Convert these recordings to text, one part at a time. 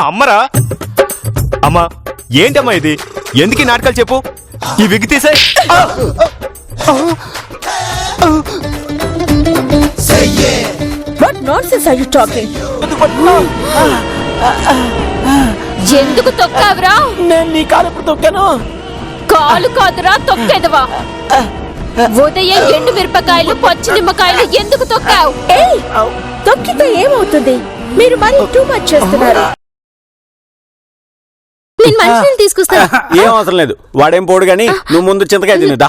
అమ్మరా. అమ్మా ఏంటమ్మా ఇది? ఎందుకు ఈ నాటకాలు చెప్పు. ఈ విగ్గు తీసే. What nonsense are you talking? ఎందుకు తొక్కావురా? నేను నీ కాలు ఎప్పుడు తొక్కాను? కాలు కాదురా తొక్కేదవా. ఉదయం ఎండు మిరపకాయలు పచ్చి నిమ్మకాయలు ఎందుకు తొక్కావు? తొక్కితే ఏమవుతుంది? మీరు మరి టూ మచ్ చేస్తున్నారు. నేను మనుషులను తీసుకొస్తాను. ఏం అవసరం లేదు, వాడేం పోడు గాని నువ్వు ముందు చింతకాయ తినుదా.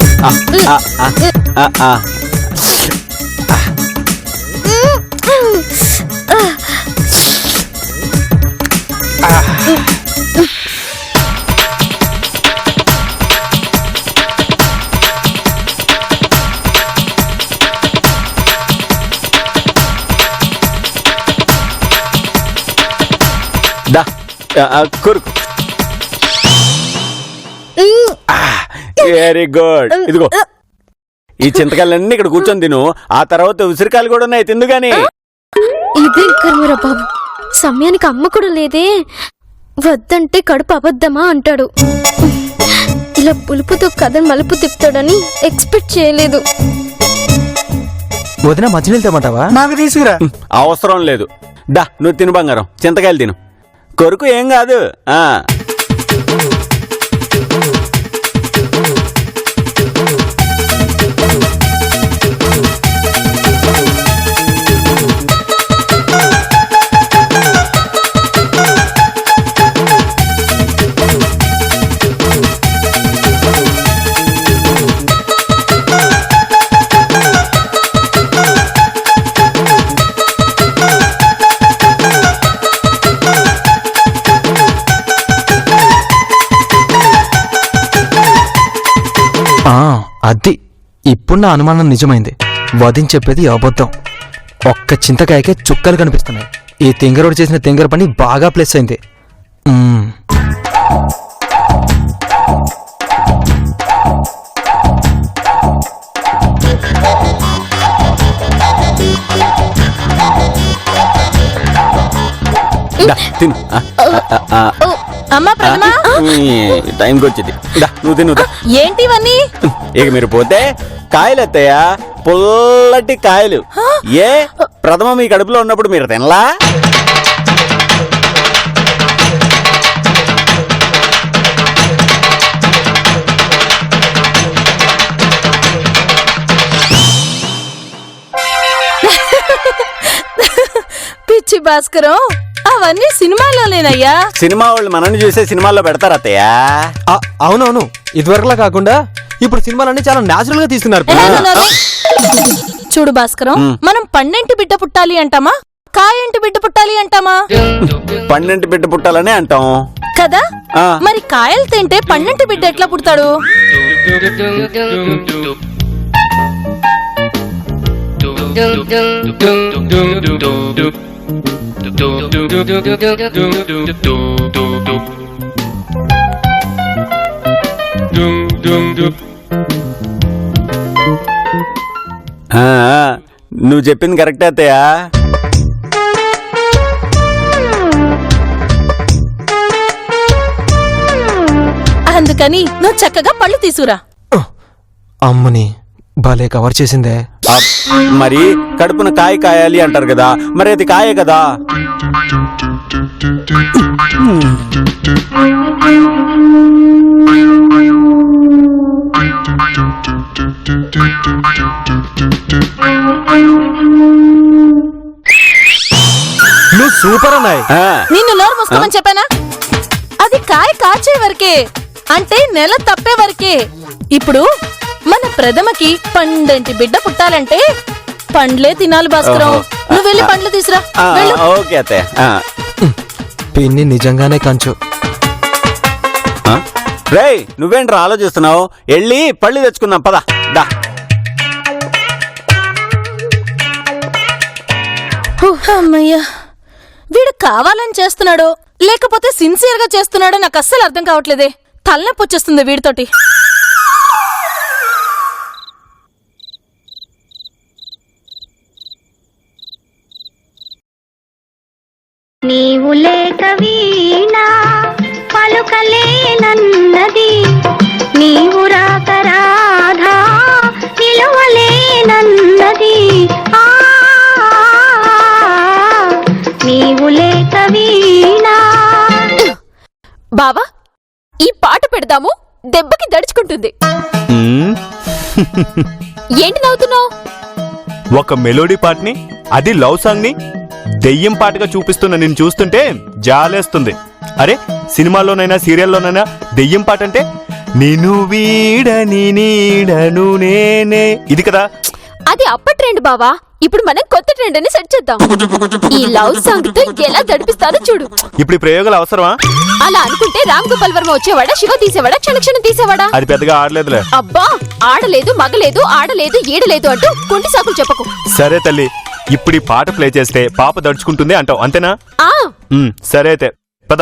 కొరుకు. Very good. ఇదిగో ఈ చింతకాయలన్నీ ఇక్కడ కూర్చొని తిను. ఆ తర్వాత ఉసిరికాయలు కూడా ఉన్నాయి, తిందు గాని. ఇదేం కర్మరా బాబు, సమయానికి అమ్మ కూడా లేదే. వద్దంటే కడుపు అబద్ధమా అంటాడు. ఇలా పులుపుతో కథను మలుపు తిప్పుతాడని ఎక్స్పెక్ట్ చేయలేదు. వదిన మధ్యలో వెళ్తామంటావా? నాకు తీసుకురా. అవసరం లేదు. దా నువ్వు తిను బంగారం, చింతకాయలు తిను. కొరుకు ఏం కాదు. అది ఇప్పుడు నా అనుమానం నిజమైంది. వదిన చెప్పేది అబద్ధం. ఒక్క చింతకాయకే చుక్కలు కనిపిస్తున్నాయి. ఈ తింగరోడు చేసిన తింగర పని బాగా ప్లస్ అయింది. టైంకి వచ్చింది. నువ్వు తిను. ఏంటి ఇవన్నీ? ఇక మీరు పోతే కాయలు ఎత్తాయా, పుల్లటి కాయలు. ఏ ప్రథమ మీ కడుపులో ఉన్నప్పుడు మీరు తినలా? పిచ్చి భాస్కరం, అవన్నీ సినిమాలోనేనయ్యా. సినిమా వాళ్ళు మనల్ని చూసే సినిమాల్లో పెడతారు అత్తయ్య. అవునవును, ఇదివరకులా కాకుండా ఇప్పుడు సినిమాలన్నీ చాలా న్యాచురల్ గా తీస్తున్నారు. చూడు భాస్కరం, మనం పండింటి బిడ్డ పుట్టాలి అంటామా, కాయంటి బిడ్డ పుట్టాలి అంటామా? పండింటి బిడ్డ పుట్టాలనే అంటాం కదా. మరి కాయలు తింటే పండింటి బిడ్డ ఎట్లా పుడతాడు? నువ్వు చెప్పింది కరెక్టే అత్తయ్య. అందుకని నువ్వు చక్కగా పళ్ళు తీసుకురా. అమ్మని భలే కవర్ చేసిందే. మరి కడుపున కాయ కాయాలి అంటారు కదా, మరి అది కాయే కదా. నువ్వు సూపర్ అన్నాయి. నిన్ను నోరు మూసుకోమని చెప్పానా? అది కాయ కాచే వరకే, అంటే నెల తప్పే వరకే. ఇప్పుడు మన ప్రథమకి పండంటి బిడ్డ పుట్టాలంటే పండ్లే తినాలి భాస్కరం. నువ్వు వెళ్ళి పండ్లు తీసురా. ఓకే అత్తయ్య. పిన్ని నిజంగానే కంచు. రేయ్ నువ్వేంట్రా ఆలోచిస్తున్నావు? వెళ్ళి పళ్ళు తెచ్చుకుందాం పద. అమ్మయ్యా, వీడు కావాలని చేస్తున్నాడో లేకపోతే సిన్సియర్ గా చేస్తున్నాడో నాకు అస్సలు అర్థం కావట్లేదే. తలనొప్పి వచ్చేస్తుంది వీడితోటి. నీవు లేక పలుకలేనన్నది నీవు రాక రాధా నిలువలేనన్నది నీవు లేక వీణా. బావా ఈ పాట పెడదాము, దెబ్బకి దడుచుకుంటుంది. ఏంటి నవ్వుతున్నావు? ఒక మెలోడీ పాటని, అది లవ్ సాంగ్ ని దెయ్యం పాటగా చూపిస్తున్న నేను చూస్తుంటే జాలేస్తుంది. అరే సినిమాల్లోనైనా సీరియల్లోనైనా దెయ్యం పాట అంటే నిన్ను వీడని నీడను నేనే, ఇది కదా. అది అప్పటి ట్రెండ్ బావా, ఇప్పుడు మనం కొత్త ట్రెండ్ అని సెట్ చేద్దాం. ఈ లవ్ సాంగ్ తో ఎలా దడిపిస్తారో చూడు. ఇప్పుడు ఈ ప్రయోగాలు అవసరమా? అలా అనుకుంటే రామ్ గోపాల్ వర్మ వచ్చేవాడా, శివ తీసేవాడా, క్షణక్షణం తీసేవాడా? అది పెద్దగా ఆడలేదులే. అబ్బా ఆడలేదు, మగలేదు, ఆడలేదు, ఈడలేదు అంటూ కుంటి సాకులు చెప్పకు. సరే తల్లి, ఇప్పుడు ఈ పాట ప్లే చేస్తే పాప దడుచుకుంటుంది అంటావు అంతేనా? ఆ సరే అయితే పద.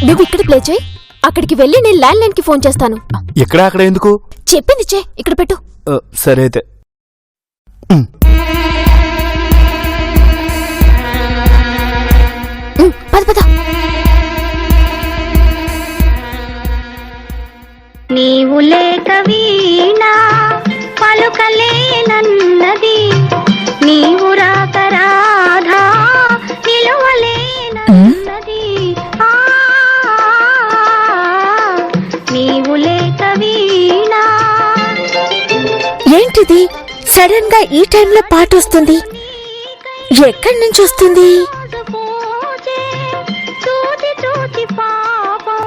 నువ్వు ఇక్కడ ప్లే చేయి, అక్కడికి వెళ్ళి నేను ల్యాండ్ లైన్ కి ఫోన్ చేస్తాను. ఎక్కడ అక్కడ ఎందుకు? చెప్పింది చే, ఇక్కడ పెట్టు. సరే అయితే. పద పద. నీవు లేక వీణా పలుకలేనన్నది నీవు రాక రాధా నిలువలేనన్నది నీవు లేక వీణా. ఏంటిది సడన్ గా ఈ టైంలో పాట వస్తుంది? ఎక్కడి నుంచి వస్తుంది? పూజే చూచి చూచి పాపం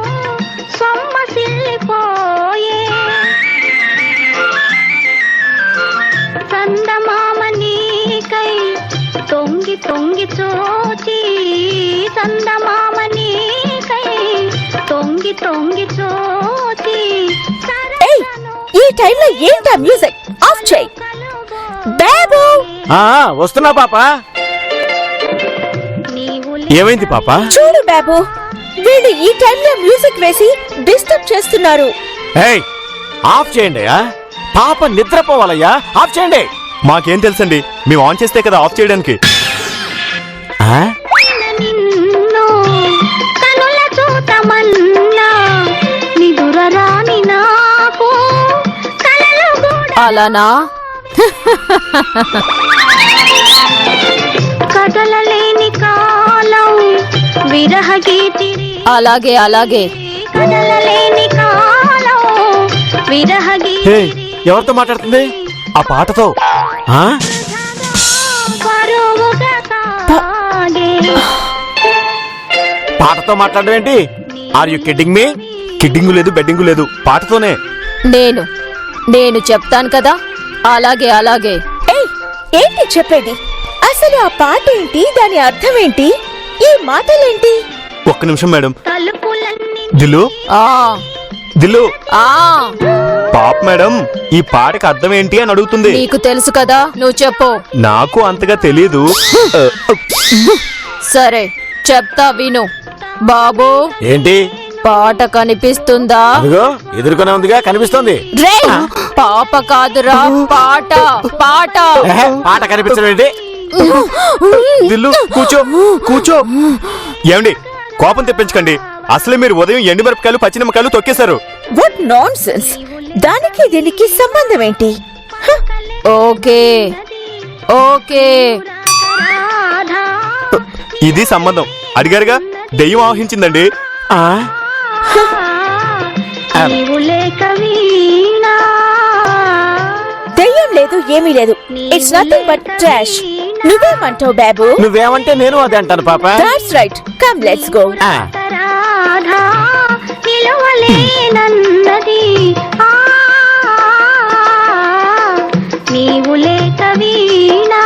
సొమ్మసిల్లిపోయే చందమామ నీకై తొంగి తొంగి చూచి చందమామ నీకై తొంగి తొంగి చూచి ఈ టైంలో ఏంటా మ్యూజిక్? ఆఫ్ చేయి బాబు. వస్తున్నా పాప. ఏమైంది పాప? చూడు బాబు, వీళ్ళు ఈ టైంలో మ్యూజిక్ వేసి డిస్టర్బ్ చేస్తున్నారు. ఏయ్ ఆఫ్ చేయండి. పాప నిద్రపోవాలయ్యా, ఆఫ్ చేయండి. మాకేం తెలుసండి, మేము ఆన్ చేస్తే కదా ఆఫ్ చేయడానికి. నిన్ను కనుల చూతమన్నా నిదురరాని నాకు కలలు కూడా అలానా? కదలలేని కాలం విరహ గీతి. అలాగే అలాగే. కదలలేని కాలం విరహ హే, గీతి. ఎవరితో మాట్లాడుతుంది? ఆ పాటతో. పరువుగా సాగే పాటతో మాట్లాడడం ఏంటి? Are you kidding me? Kidding లేదు, బెడ్డింగు లేదు, పాటతోనే. నేను చెప్తాను కదా. అలాగే అలాగే. ఏంటి చెప్పేది? అసలు ఆ పాట ఏంటి? దాని అర్థం ఏంటి? ఈ మాటలేంటి? ఒక్క నిమిషం మేడం. తలుపులన్నీ దిల్లు, ఆ దిల్లు, ఆ పాప మేడం ఈ పాటకి అర్థం ఏంటి అని అడుగుతుంది. నీకు తెలుసు కదా, నువ్వు చెప్పు. నాకు అంతగా తెలీదు. సరే చెప్తా విను. బాబు ఏంటి? పాట కనిపిస్తుందా? అదిగో ఎదుర్కొనే ఉందిగా, కనిపిస్తోంది. రేయ్, పాప కాదురా పాట, పాట. పాట కనిపించడం ఏంటి? దిల్లు కూర్చో, కూర్చో. ఏమండి కోపం తెప్పించకండి. అసలే మీరు ఉదయం ఎండుమిరపకాయలు పచ్చినిమ్మకాయలు తొక్కేశారు. What nonsense! దానికి దీనికి సంబంధం ఏంటి? Okay okay. రాధా ఇది సంబంధం. అడిగారుగా, దెయ్యం ఆవహించిందండి. నీవు లేక వీణా. దెయ్యం లేదు, ఏమీ లేదు. It's nothing but trash. నువ్వేమంటావు బాబు? నువ్వేమంటే నేను అదే అంటాను పాప. That's right, come let's go. Radha నిలువలేనన్నది నీవు లేక వీణా.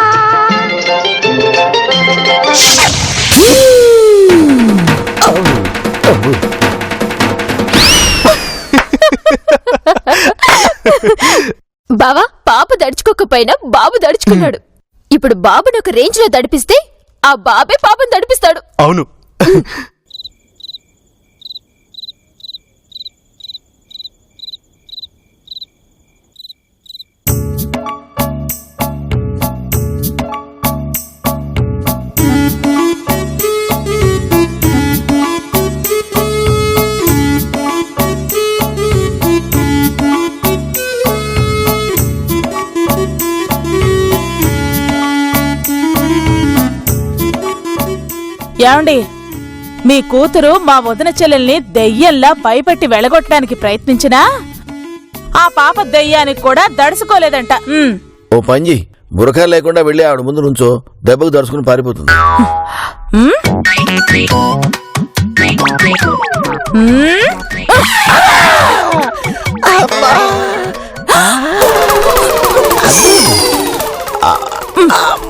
బావా, పాప దడుచుకోకపోయినా బాబు దడుచుకున్నాడు. ఇప్పుడు బాబుని ఒక రేంజ్ లో దడిపిస్తే ఆ బాబే పాపను దడిపిస్తాడు. అవును. ఏమండి మీ కూతురు మా వదిన చెల్లెల్ని దెయ్యంలా భయపెట్టి వెళ్ళగొట్టడానికి ప్రయత్నించినా ఆ పాప దెయ్యానికి కూడా దడుచుకోలేదంట. ఓ పంజి బురఖా లేకుండా వెళ్ళి ఆవిడ ముందు నుంచో దెబ్బకు దరుచుకుని పారిపోతుంది.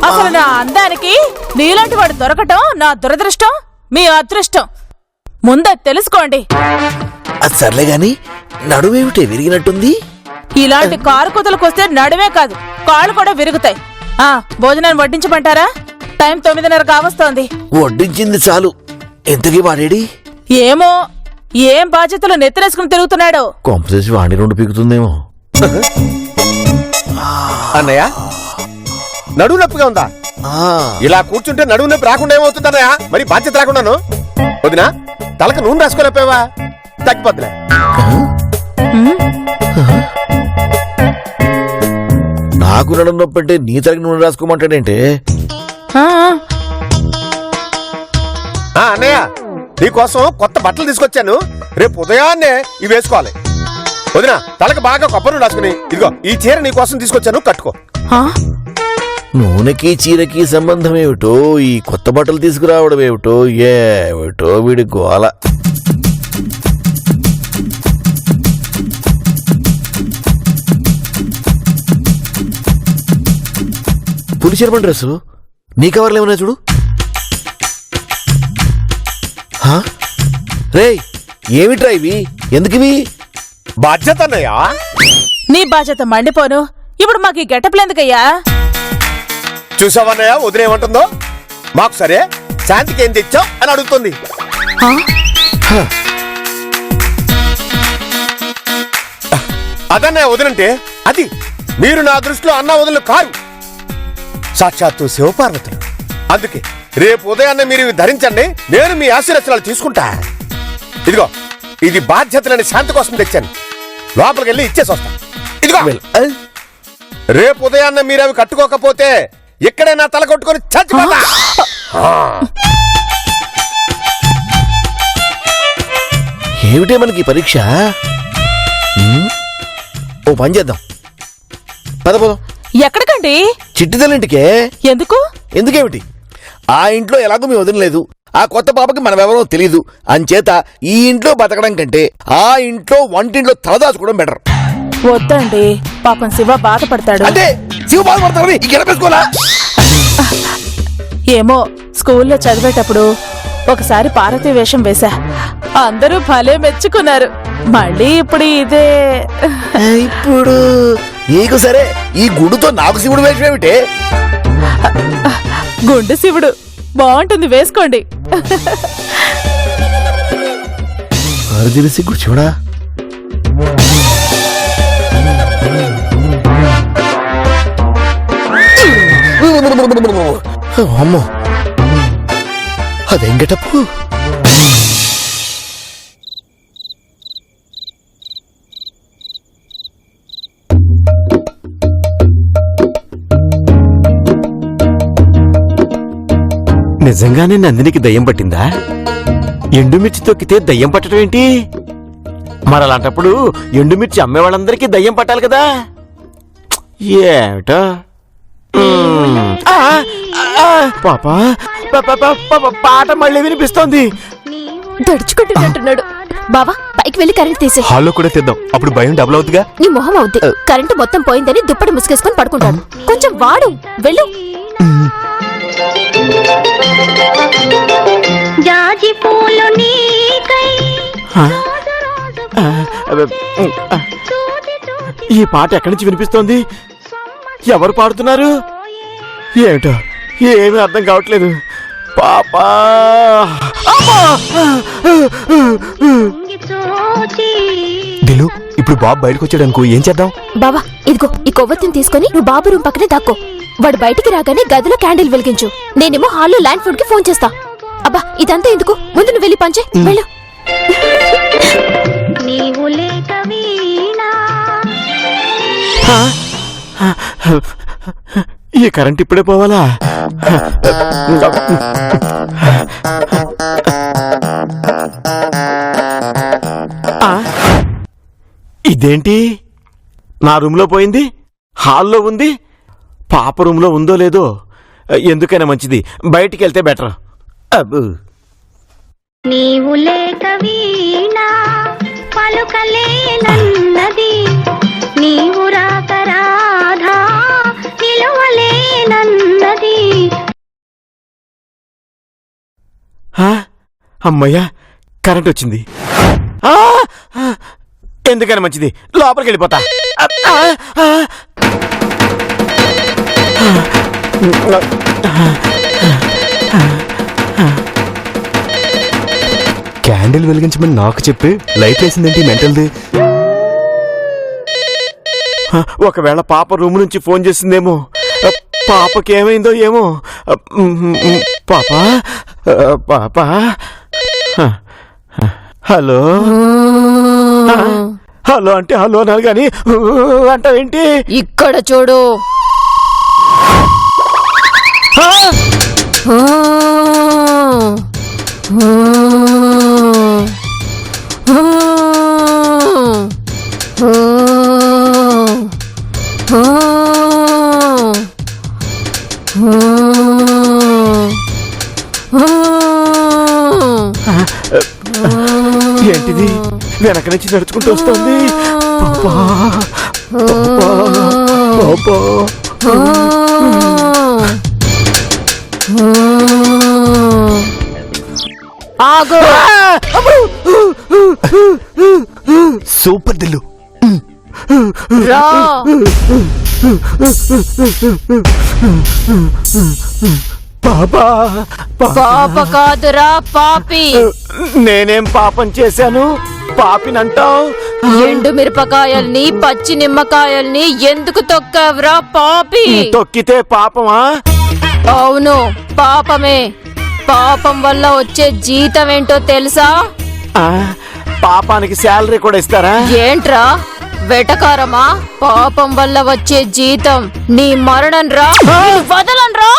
అసలు నా అందానికి నీలాంటి వాడు దొరకటం నా దురదృష్టం, మీ అదృష్టం. ముందే తెలుసుకోండి. అది సర్లే గాని నడువేమిటే విరిగినట్టుంది. ఇలాంటి కారు కుతలకొస్తే నడువే కాదు కాళ్ళు కూడా విరుగుతాయి. భోజనాన్ని వడ్డించమంటారా? టైం 9:30 కావస్తోంది. వడ్డించింది చాలు. ఎంతకీ వాడేడి? ఏమో ఏం బాధ్యతలు నెత్తరేసుకుని తిరుగుతున్నాడో. కొంపసేసి వాడి 2 పీకుతుందేమో. అన్నయ్య నడువు నొప్పిగా ఉందా? ఇలా కూర్చుంటే నడువు నొప్పి రాకుండా ఏమవుతుంది అన్నయ్య? మరి బాధ్యత రాకుండాను. వదినా తలకు నూనె రాసుకోలేకపోయావా? తగ్గిపోతులే. నాకు నడుము నొప్పి అంటే నీ తలకి నూనె రాసుకోమంటాడేంటే? అన్నయ్య నీకోసం కొత్త బట్టలు తీసుకొచ్చాను. రేపు ఉదయాన్నే ఇవి వేసుకోవాలి. వదినా తలకు బాగా కొబ్బరి నూనె రాసుకుని ఇదిగో ఈ చీర నీకోసం తీసుకొచ్చాను, కట్టుకో. నూనెకి చీరకి సంబంధం ఏమిటో, ఈ కొత్త బట్టలు తీసుకురావడం ఏమిటో, ఏమిటో వీడి గోల. పులిచెరపండి డ్రెస్సు నీ కవర్లు ఏమన్నా చూడు. రేయ్ ఏమిట్రా ఇవి? ఎందుకివి? బాధ్యత అన్నయ్య. నీ బాధ్యత మండిపోను. ఇప్పుడు మాకు ఈ గెటప్లెందుకయ్యా? చూసావన్నయ్య వదిన ఏమంటుందో? మాకు సరే శాంతికి ఏం తెచ్చావు అని అడుగుతుంది. అదన్నయ్య వదినంటే అది. మీరు నా దృష్టిలో అన్న వదులు కారు, సాక్షాత్తు శివపార్వతులు. అందుకే రేపు ఉదయాన్నే మీరు ఇవి ధరించండి. నేను మీ ఆశీర్వచనాలు తీసుకుంటా. ఇదిగో ఇది బాధ్యతలని శాంతి కోసం తెచ్చాను. లోపలికి వెళ్ళి ఇచ్చేసి వస్తా. ఇదిగో రేపు ఉదయాన్నే మీరు అవి కట్టుకోకపోతే ఇక్కడే నా తల కొట్టుకొని చచ్చిపోతా. ఏమిటే మనకి పరీక్ష? ఓ పని చేద్దాం, పద పోదాం. ఎక్కడికండి? చిట్టితల్లింటికే. ఎందుకు? ఎందుకేమిటి? ఆ ఇంట్లో ఎలాగో మీ వదిలేదు. ఆ కొత్త పాపకి మనమెవరో తెలీదు. అంచేత ఈ ఇంట్లో బతకడం కంటే ఆ ఇంట్లో వంటింట్లో తలదాచుకోవడం బెటర్. వద్దండి, పాపం శివ బాధపడతాడు. అంటే శివ బాధపడతాడని గెలపేసుకోవాలా? ఏమో స్కూల్లో చదివేటప్పుడు ఒకసారి పార్వతీ వేషం వేశా. అందరూ భలే మెచ్చుకున్నారు. మళ్ళీ ఇప్పుడు ఇదే. ఇప్పుడు నీకు సరే, ఈ గుడితో నాకు శివుడు వేషం ఏమిటే? గుండు శివుడు బాగుంటుంది, వేసుకోండి. తెలిసి కూర్చోడా? అమ్మో అదేం గెటప్పు? నిజంగానే నందినికి దయ్యం పట్టిందా? ఎండుమిర్చి తొక్కితే దయ్యం పట్టడం ఏంటి? మరి అలాంటప్పుడు ఎండుమిర్చి అమ్మే వాళ్ళందరికీ దయ్యం పట్టాలి కదా? ఏమిటో పాపా పాట మళ్ళీ వినిపిస్తోంది. దడుచుకుంటున్నట్టున్నాడు. బావా పైకి వెళ్ళి కరెంట్ తీసే. హాల్లో కూడా తెద్దాం, అప్పుడు భయం డబుల్ అవుతుందిగా. నీ మొహం అవుద్ది. కరెంటు మొత్తం పోయిందని దుప్పటి ముసుగేసుకొని పడుకుంటాను. కొంచెం వాడు వెళ్ళు. జాజి పూలు నీకై ఈ పాట ఎక్కడి నుంచి వినిపిస్తోంది? ఎవరు పాడుతున్నారు? ఏమిటో ఏమీ అర్థం కావట్లేదు. పాపా దిలు, ఇప్పుడు బాబు బయటకు వచ్చాడు అనుకో, ఏం చేద్దాం? బావా ఇదిగో ఈ కొవ్వొత్తిని తీసుకొని నువ్వు బాబు రూమ్ పక్కనే దాక్కో. వాడు బయటికి రాగానే గదిలో క్యాండిల్ వెలిగించు. నేనేమో హాల్లో ల్యాండ్ ఫోన్ కి ఫోన్ చేస్తా. అబ్బా ఇదంతా ఎందుకు, ముందు నువ్వు వెళ్ళి పంచే. వెళ్ళు. నీవు లేక వీణా ఈ కరెంట్ ఇప్పుడే పోవాలా? ఇదేంటి నా రూమ్లో పోయింది, హాల్లో ఉంది, పాప రూమ్లో ఉందో లేదో. ఎందుకైనా మంచిది బయటికి వెళ్తే బెటర్. అబ్బు నీవు లేక వీణా పలుకలేనన్నది, నీవు రాక రాధా నిలవలేనన్నది. అమ్మయ్యా కరెంట్ వచ్చింది. ఎందుకైనా మంచిది లోపలికి వెళ్ళిపోతా. క్యాండిల్ వెలిగించమని నాకు చెప్పి లైట్ వేసిందేంటి మెంటల్ది. ఒకవేళ పాప రూమ్ నుంచి ఫోన్ చేసిందేమో. పాపకి ఏమైందో ఏమో. పాప పాప హలో హలో అంటే హలో అన్నారు కానీ అంటావేంటి? ఇక్కడ చూడు. ఏంటిది వెనక నుంచి నడుచుకుంటూ వస్తుంది? పాపా పాపా ఆగు. సూపర్ దిల్లు. రా. పాపా పాప కాదురా పాపి. నేనేం పాపం చేశాను పాపినంటావు? ఎండు మిరపకాయల్ని పచ్చి నిమ్మకాయల్ని ఎందుకు తొక్కావురా పాపి? తొక్కితే పాపమా? అవును పాపమే. పాపం వల్ల వచ్చే జీతం ఏంటో తెలుసా? పాపానికి శాలరీ కూడా ఇస్తారా? ఏంట్రా వెటకారమా? పాపం వల్ల వచ్చే జీతం నీ మరణం రా. వదలను రా.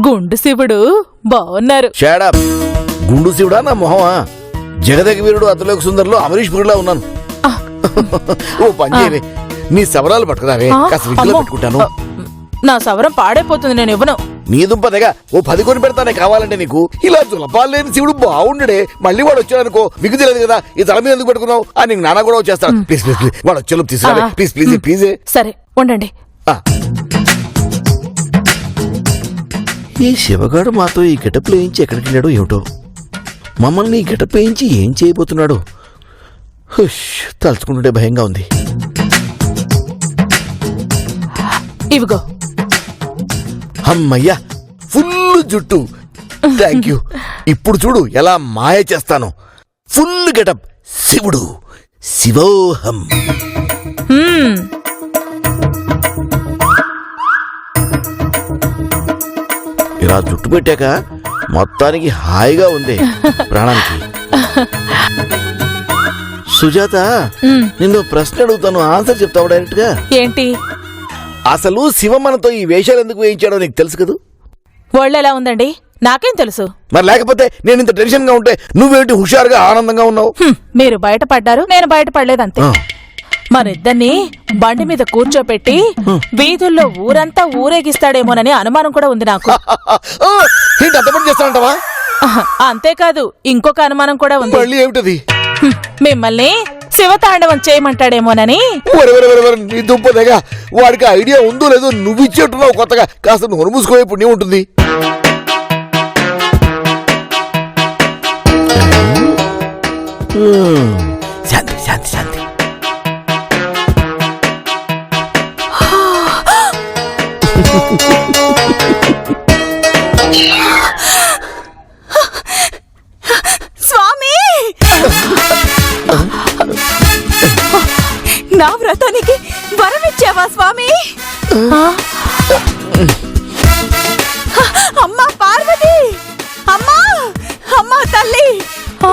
గుండు శివుడు బాగున్నారు. షాడప్. గుండు శివుడా నా మొహమా? జగదగ వీరుడు అతలోక సుందరిలో అమరీష్ పురిలా ఉన్నాను. ఓ పని చేయవే, నీ సవరాలు పట్టుకురావే, కాస్త విగ్గులో పెట్టుకుంటాను. నా సవరం పాడైపోతుంది, నేను ఇవ్వను. నీ దుంపదగా ఓ 10 కొని పెడతానే కావాలంటే నీకు. ఇలా దులపాలు లేని శివుడు బాగుండడే. మళ్ళీ వాడు వచ్చాడనుకో విగ్గు తెలియదు కదా, ఈ తల మీద ఎందుకు పెట్టుకున్నావు అని నీకు నాన్న కూడా వచ్చేస్తాడు. ప్లీజ్ ప్లీజ్ ప్లీజ్ వాడు వచ్చేలోపు తీసుకురా. Please please please. సరే ఉండండి. ఈ శివగాడు మాతో ఈ గెటప్ వేయించి ఎక్కడికి వెళ్ళాడో ఏమిటో. మమ్మల్ని ఈ గెటప్ వేయించి ఏం చేయబోతున్నాడు? తలుచుకుంటుంటే భయంగా ఉంది. ఇవిగో. అమ్మయ్యా, ఫుల్ జుట్టు. Thank you. ఇప్పుడు చూడు ఎలా మాయ చేస్తాను. Full getup. శివుడు శివోహం. హ్మ్, ఇలా జుట్టు పెట్టాక మొత్తానికి హాయిగా ఉంది ప్రాణానికి. సుజాత, హ్మ్. నిన్ను ప్రశ్న అడుగుతాను, ఆన్సర్ చెప్తావు డైరెక్ట్ గా. ఏంటి? అసలు శివ మనతో ఈ వేషాలు ఎందుకు వేయించాడో నీకు తెలుసు కదూ? ఒళ్ళెలా ఉందండి? నాకేం తెలుసు? మరి లేకపోతే నేను ఇంత టెన్షన్ గా ఉంటే నువ్వేంటి హుషారుగా ఆనందంగా ఉన్నావు? హ్మ్, మీరు బయటపడ్డారు, నేను బయటపడలేదంతే. మనిద్దరిని బండి మీద కూర్చోపెట్టి వీధుల్లో ఊరంతా ఊరేగిస్తాడేమోనని అనుమానం కూడా ఉంది నాకు. ఏంటి అంత పని చేస్తానంటావా? అంతేకాదు, ఇంకొక అనుమానం కూడా ఉంది. మళ్ళీ ఏమిటది? హ్మ్, మిమ్మల్ని శివతాండవం చేయమంటాడేమోనని. నీ దుంపదేగా, వాడికి ఐడియా ఉందో లేదో నువ్వు ఇచ్చేట్టున్నావు కొత్తగా. కాస్త నోరు మూసుకోవే పుణ్యం ఉంటుంది. శాంతి శాంతి శాంతి. స్వామి, నా వ్రతానికి వరమిచ్చావా స్వామి? అమ్మా పార్వతి, అమ్మా అమ్మా తల్లి,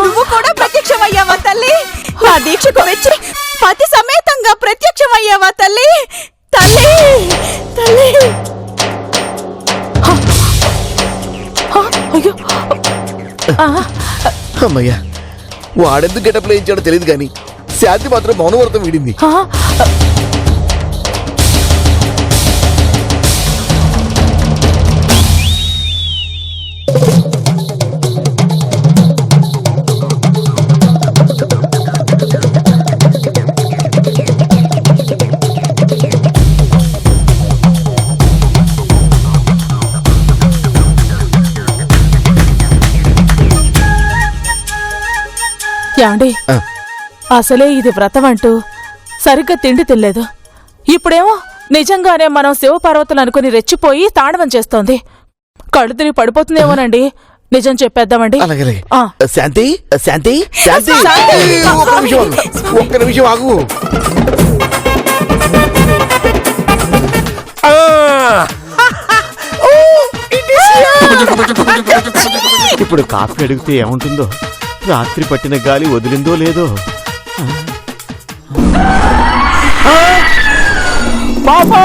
నువ్వు కూడా ప్రత్యక్షమయ్యావా తల్లి? నా దీక్షకు వచ్చి పతి సమేతంగా ప్రత్యక్షమయ్యావా తల్లి? తల్లి తల్లి. అయ్యో, అమ్మయ్యా, వాడెందుకు గెటప్లో ఇచ్చాడో తెలియదు కానీ శాంతి మాత్రం మౌనవ్రతం వీడింది. ఏమండి, అసలే ఇది వ్రతం అంటూ సరిగ్గా తిండి తినలేదు. ఇప్పుడేమో నిజంగానే మనం శివపార్వతులు అనుకుని రెచ్చిపోయి తాండవం చేస్తోంది. కళ్ళు తిరిగి పడిపోతుందేమోనండి. నిజం చెప్పేద్దామండి. అలాగే. ఆ. శాంతి శాంతి శాంతి, ఒక్క నిమిషం ఆగు. ఇప్పుడు కాఫీ అడిగితే ఏముంటుందో, రాత్రి పట్టిన గాలి వదిలిందో లేదో. పాపా